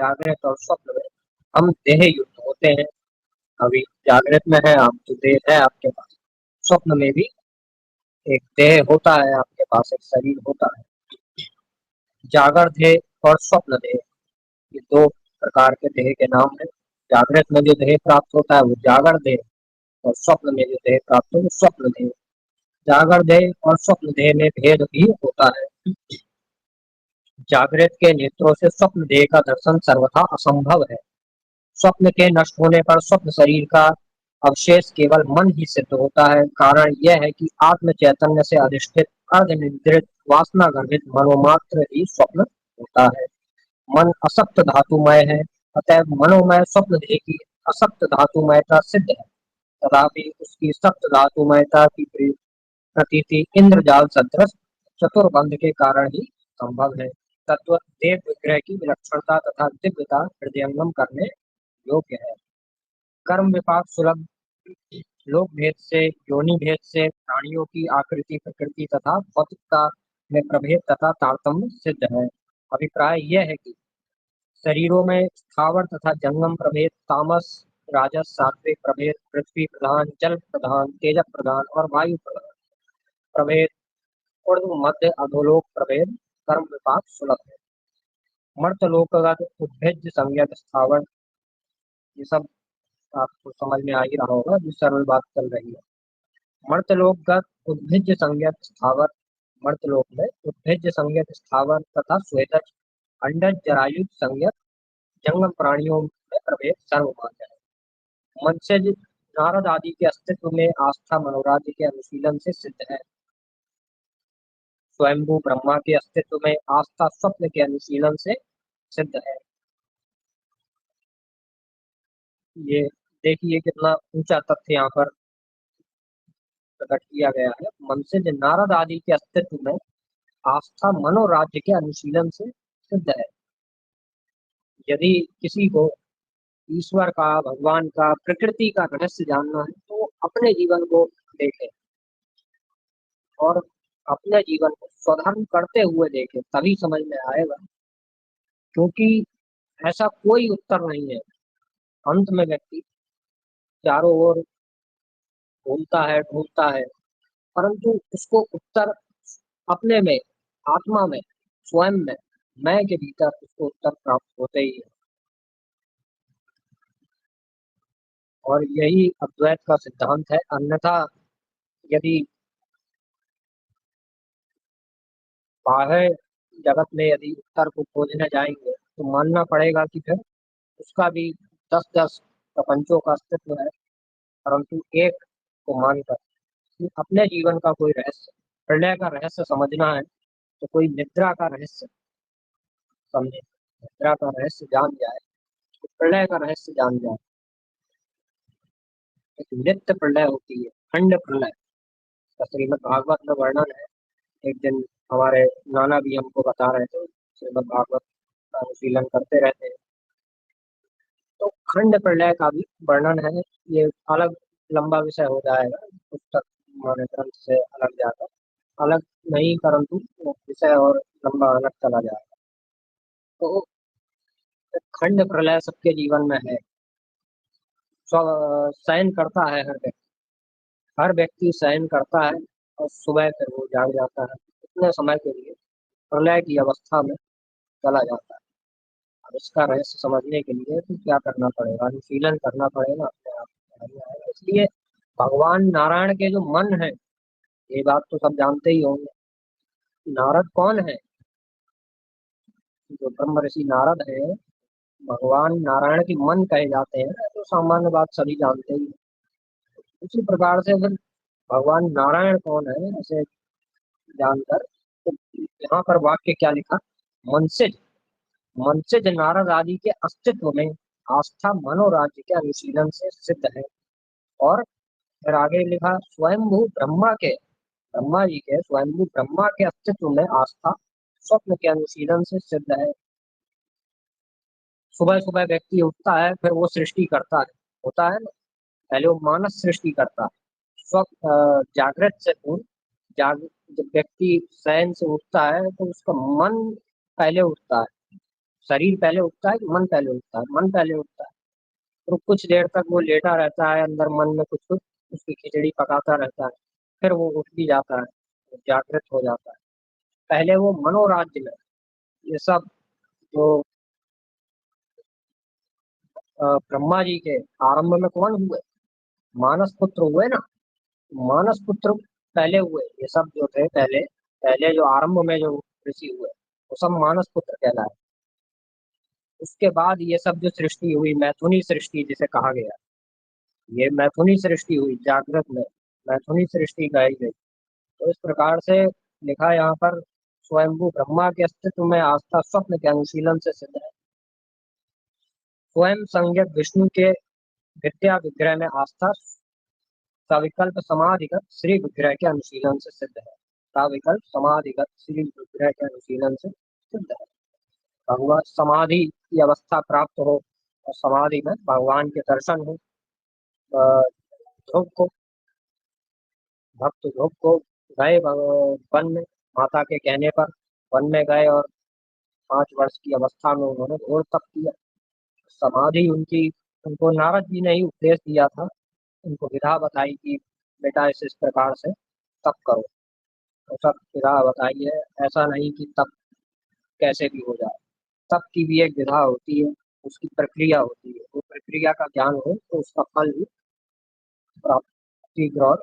जागृत और स्वप्न में हम देह युक्त होते हैं। अभी जागृत में है आप तो देह है आपके पास, स्वप्न में भी एक देह होता है आपके पास, एक शरीर होता है। जागर देह और स्वप्न देह, ये दो प्रकार के देह के नाम है। जागृत में जो देह प्राप्त होता है वो जागर देह, और स्वप्न में जो देह प्राप्त हो वो स्वप्न देह। जागर देह और स्वप्न देह में भेद भी होता है। जागृत के नेत्रों से स्वप्न देह का दर्शन सर्वथा असंभव है। स्वप्न के नष्ट होने पर स्वप्न शरीर का अवशेष केवल मन ही सिद्ध होता है। कारण यह है कि आत्म चैतन्य से अधिष्ठित अर्धनिद्रित वासना गर्भित मनोमात्र ही स्वप्न होता है। मन असक्त धातुमय है, अतएव मनोमय स्वप्न देह की असक्त धातुमयता सिद्ध है। तथापि उसकी सक्त धातुमयता की प्रतीति इंद्रजाल सदृश चतुर्बंध के कारण ही संभव है। तत्व देव विग्रह की विलक्षणता तथा दिव्यता हृदयंगम करने योग्य है। कर्म विपाक सुलभ लोक भेद से, योनि भेद से प्राणियों की आकृति प्रकृति तथा भौतिकता में प्रभेद तथा तारतम्य सिद्ध है। अभिप्राय यह है कि शरीरों में स्थावर तथा जंगम प्रभेद, तामस राजस सात्विक प्रभेद, पृथ्वी प्रधान जल प्रधान तेज प्रधान और वायु प्रधान प्रभेद, ऊर्ध्व मध्य अधोलोक प्रभेद कर्म विपाक सुलभ है। मर्तलोकगत उद्भिज्ज संज्ञक स्थावर, ये सब आपको समझ में आ ही रहा होगा, जो सरल बात चल रही है। मर्तलोकगत उद्भिज्ज संज्ञक स्थावर, मर्तलोक में उद्भिज्ज संज्ञक स्थावर तथा स्वेदज अंडज जरायुज संज्ञक जंगम प्राणियों में प्रभेद सर्वमान्य है। मनसेज नारद आदि के अस्तित्व में आस्था मनोराज्य के अनुशीलन से सिद्ध है। स्वयंभू ब्रह्मा के अस्तित्व में आस्था स्वप्न के अनुशीलन से सिद्ध है। ये देखिए कितना ऊंचा तथ्य यहाँ पर प्रकट किया गया है। मनसेज नारद आदि के अस्तित्व में आस्था मनोराज्य के अनुशीलन से सिद्ध है। यदि किसी को ईश्वर का, भगवान का, प्रकृति का रहस्य जानना है तो वो अपने जीवन को देखे और अपने जीवन को स्वधर्म करते हुए देखे, तभी समझ में आएगा। क्योंकि ऐसा कोई उत्तर नहीं है। अंत में व्यक्ति चारों ओर ढूंढता है, परंतु उसको उत्तर अपने में, आत्मा में, स्वयं में, मैं के भीतर उसको उत्तर प्राप्त होते ही है। और यही अद्वैत का सिद्धांत है। अन्यथा यदि बाहर जगत में यदि उत्तर को खोजने जाएंगे तो मानना पड़ेगा कि फिर उसका भी 10-10 प्रपंचों का अस्तित्व है, परंतु एक को मानकर कि अपने जीवन का कोई रहस्य, प्रलय का रहस्य समझना है तो कोई निद्रा का रहस्य समझे, निद्रा का रहस्य जान जाए तो प्रलय का रहस्य जान जाए। एक नित्य प्रलय होती है, खंड प्रलय का श्रीमद् भागवत में वर्णन है। एक दिन हमारे नाना भी हमको बता रहे थे, श्रीमद् भागवत का अनुशीलन करते रहते हैं तो खंड प्रलय का भी वर्णन है। ये अलग लंबा विषय हो जाएगा, पुस्तक हमारे ग्रंथ से अलग जाकर, अलग नहीं परंतु विषय और लंबा अलग चला जाएगा। तो खंड प्रलय सबके जीवन में है। शयन करता है हर व्यक्ति शयन करता है और सुबह फिर वो जाग जाता है, इतने समय के लिए प्रलय की अवस्था में चला जाता है। अब इसका रहस्य समझने के लिए तो क्या करना पड़ेगा, अनुशीलन करना पड़ेगा, अपने आप समझ में आएगा। इसलिए भगवान नारायण के जो मन है, ये बात तो सब जानते ही होंगे। नारद कौन है? जो ब्रह्म ऋषि नारद है, भगवान नारायण के मन कहे जाते हैं, तो सामान्य बात सभी जानते ही हैं। उसी प्रकार से फिर भगवान नारायण कौन है ऐसे जानकर, तो यहाँ पर वाक्य क्या लिखा, मनसिज मनसिज नारद आदि के अस्तित्व में आस्था मनोराज्य के अनुशीलन से सिद्ध है। और फिर आगे लिखा, स्वयंभू ब्रह्मा के, ब्रह्मा जी के, स्वयंभू ब्रह्मा के अस्तित्व में आस्था स्वप्न के अनुशीलन से सिद्ध है। सुबह सुबह व्यक्ति उठता है, फिर वो सृष्टि करता है, होता है ना, पहले वो मानस सृष्टि करता है। जागृत से पूर्व, जब व्यक्ति शयन से उठता है तो उसका मन पहले उठता है, शरीर पहले उठता है कि मन पहले उठता है? मन पहले उठता है। तो कुछ देर तक वो लेटा रहता है, अंदर मन में कुछ कुछ उसकी खिचड़ी पकाता रहता है, फिर वो उठ भी जाता है, जागृत हो जाता है। पहले वो मनोराज्य में ये सब जो ब्रह्मा जी के आरंभ में कौन हुए? मानस पुत्र हुए ना। मानस पुत्र पहले हुए, ये सब जो थे पहले, पहले जो आरंभ में जो ऋषि हुए वो सब मानस पुत्र कहलाए। उसके बाद ये सब जो सृष्टि हुई, मैथुनी सृष्टि जिसे कहा गया, ये मैथुनी सृष्टि हुई जागृत में, मैथुनी सृष्टि गाई गई। तो इस प्रकार से लिखा यहाँ पर, स्वयंभू ब्रह्मा के अस्तित्व में आस्था स्वप्न के अनुशीलन से सिद्ध है। स्वयं संज्ञक विष्णु के विद्या विग्रह में आस्था सविकल्प समाधिगत श्री विग्रह के अनुशीलन से सिद्ध है। सविकल्प समाधिगत श्री विग्रह के अनुशीलन से सिद्ध है। भगवान समाधि की अवस्था प्राप्त हो और समाधि में भगवान के दर्शन हो। ध्रुव को, भक्त ध्रुव को गए वन में, माता के कहने पर वन में गए और 5 वर्ष की अवस्था में उन्होंने घोर तप किया। समाधि उनकी, उनको नारद जी ने ही उपदेश दिया था, उनको विधा बताई कि बेटा इस प्रकार से तप करो। तो सब विधा बताई है, ऐसा नहीं कि तप कैसे भी हो जाए। तप की भी एक विधा होती है, उसकी प्रक्रिया होती है। वो प्रक्रिया का ज्ञान हो तो उसका फल भी प्राप्त शीघ्र और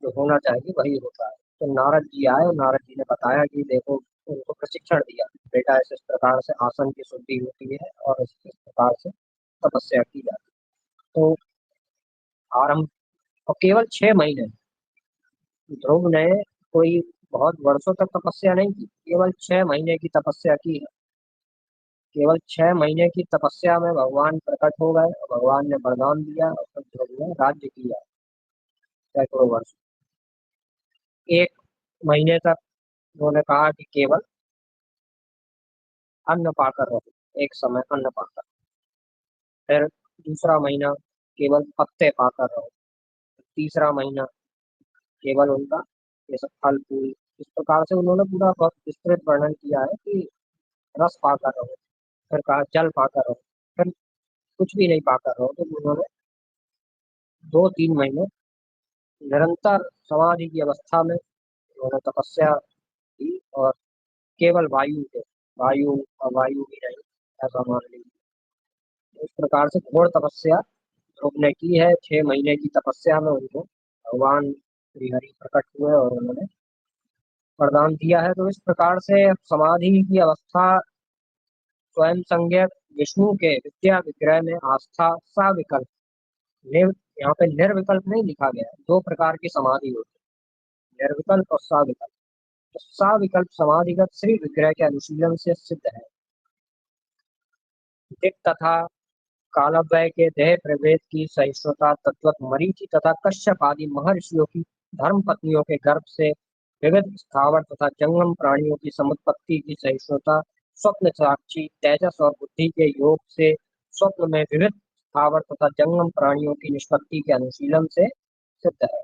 जो होना चाहिए वही होता है। तो नारद जी आए और नारद जी ने बताया कि देखो, उनको प्रशिक्षण दिया, बेटा इस प्रकार से आसन की शुद्धि होती है और इस प्रकार से तपस्या की जाती है। तो आरंभ, और केवल 6 महीने, ध्रुव ने कोई बहुत वर्षों तक तपस्या नहीं की, केवल 6 महीने की तपस्या की है। केवल 6 महीने की तपस्या में भगवान प्रकट हो गए और भगवान ने वरदान दिया और फिर ध्रुव ने राज्य किया सैकड़ों वर्ष। 1 महीने तक उन्होंने कहा कि केवल अन्न पाकर रहो, एक समय अन्न पाकर। फिर दूसरा महीना केवल पत्ते पाकर रहो। तीसरा महीना केवल उनका ये सब फल फूल। इस प्रकार से उन्होंने पूरा बहुत विस्तृत वर्णन किया है कि रस पाकर रहो। फिर कहा जल पाकर रहो। फिर कुछ भी नहीं पाकर रहो। तो उन्होंने 2-3 महीने निरंतर समाधि की अवस्था में उन्होंने तपस्या की और केवल वायु के, वायु और वायु भी नहीं, ऐसा मान लीजिए। इस प्रकार से घोर तपस्या ध्रुव ने की है। 6 महीने की तपस्या में उनको भगवान श्री हरि प्रकट हुए और उन्होंने वरदान दिया है। तो इस प्रकार से समाधि की अवस्था स्वयं संज्ञक विष्णु के विद्या विग्रह में आस्था साविकल्प, यहाँ पे निर्विकल्प नहीं लिखा गया है। 2 प्रकार की समाधि होती है, निर्विकल्प और साविकल्प। तो साविकल्प समाधिगत श्री विग्रह के अनुशीलन से सिद्ध है। दिक तथा कालव्य के देह प्रभेद की सहिष्णुता तद्वत मरीचि तथा कश्यप आदि महर्षियों की धर्म पत्नियों के गर्भ से विविध स्थावर तथा जंगम प्राणियों की समुत्पत्ति की सहिष्णुता स्वप्न साक्षी तेजस और बुद्धि के योग से स्वप्न में विविध स्थावर तथा जंगम प्राणियों की निष्पत्ति के अनुशीलन से सिद्ध है।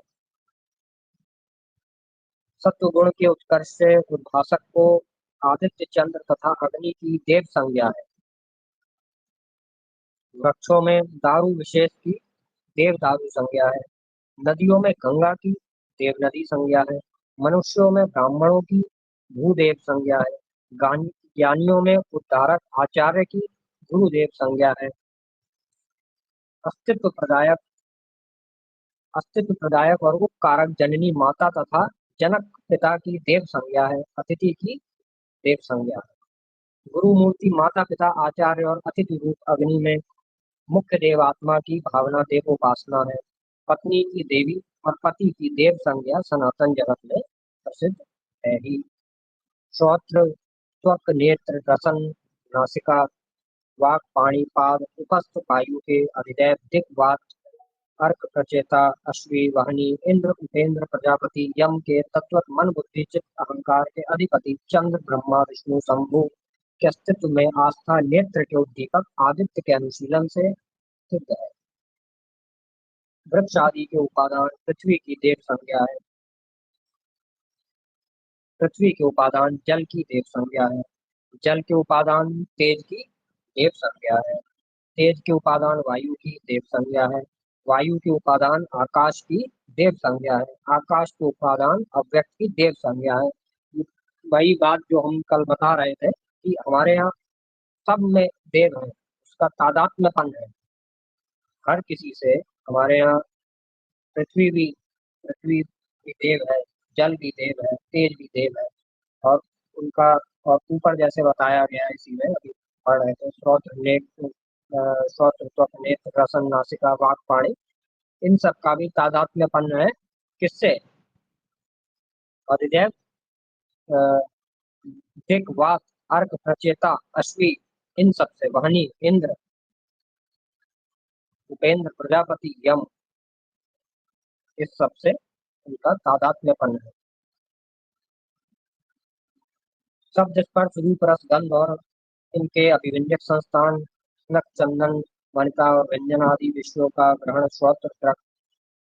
सत्व गुण के उत्कर्ष से उद्भासक को आदित्य चंद्र तथा अग्नि की देव संज्ञा है। वृक्षों में दारू विशेष की देव दारू संज्ञा है। नदियों में गंगा की देव नदी संज्ञा है। मनुष्यों में ब्राह्मणों की भूदेव संज्ञा है। ज्ञानियों में उद्धारक आचार्य की गुरुदेव संज्ञा है। अस्तित्व प्रदायक अस्तित्व प्रदायक और उपकारक जननी माता तथा जनक पिता की देव संज्ञा है। अतिथि की देव संज्ञा है। गुरु मूर्ति माता पिता आचार्य और अतिथि रूप अग्नि में मुख्य देव आत्मा की भावना देवोपासना है। पत्नी की देवी और पति की देव संज्ञा सनातन जगत में प्रसिद्ध है ही। श्रोत्र, त्वक, नेत्र, रसन, नासिका, वाक, पाणी, पाद, उपस्थ वायु के अधिदैव दिक, वात, अर्क, प्रचेता, अश्वी, वाहिनी, इंद्र, उपेंद्र, प्रजापति, यम के तत्वत मन बुद्धि चित्त अहंकार के अधिपति चंद्र ब्रह्मा विष्णु शंभु के अस्तित्व में आस्था नेत्र के उद्दीपक आदित्य के अनुशीलन से सिद्ध है। वृक्ष आदि के उपादान पृथ्वी की देव संज्ञा है। पृथ्वी के उपादान जल की देव संज्ञा है। जल के उपादान तेज की देव संज्ञा है, तेज के उपादान वायु की देव संज्ञा है, वायु के उपादान आकाश की देव संज्ञा है, आकाश के उपादान अव्यक्त की देव संज्ञा है। वही बात जो हम कल बता रहे थे कि हमारे यहाँ सब में देव है, उसका तादात्म्यपन है हर किसी से। हमारे यहाँ पृथ्वी भी पृथ्वी भी देव है, जल भी देव है, तेज भी देव है। और उनका और ऊपर जैसे बताया गया है, इसी में अभी पढ़ रहे थे, श्रोत्र नेत्र, श्रोत्र त्वक नेत्र रसन नासिका वाक पाणी, इन सब का भी तादात्म्यपन है किससे? अधिदैव, अ, दिक वाक अर्क प्रचेता अश्वी, इन सब से, वहनी इंद्र उपेंद्र प्रजापति यम, इस सब से उनका तादात्म्यपन है। शब्द स्पर्श रूप रस गंध और इनके अभिव्यंजक संस्थान नक चंदन वनिता और व्यंजन आदि विषयों का ग्रहण श्रोत्र त्वक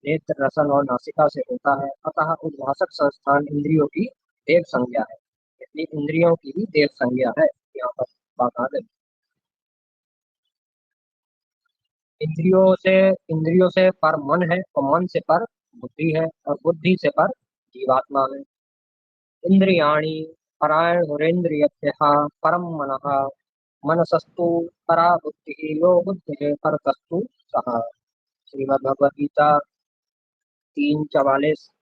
नेत्र रसन और नासिका से होता है, अतः उद्भाषक संस्थान इंद्रियों की देव संज्ञा है। इसलिए इंद्रियों की भी देव संज्ञा है, यहाँ पर बात आ गई। इंद्रियों से पर मन है और मन से पर बुद्धि है और बुद्धि से पर जीवात्मा है। इंद्रियाणि परायणुरेन्द्रियभ्यः परम मनः, मनसस्तु परा बुद्धिः यो बुद्धिः परतस्तु सः। श्रीमद्भगवद गीता 3:44।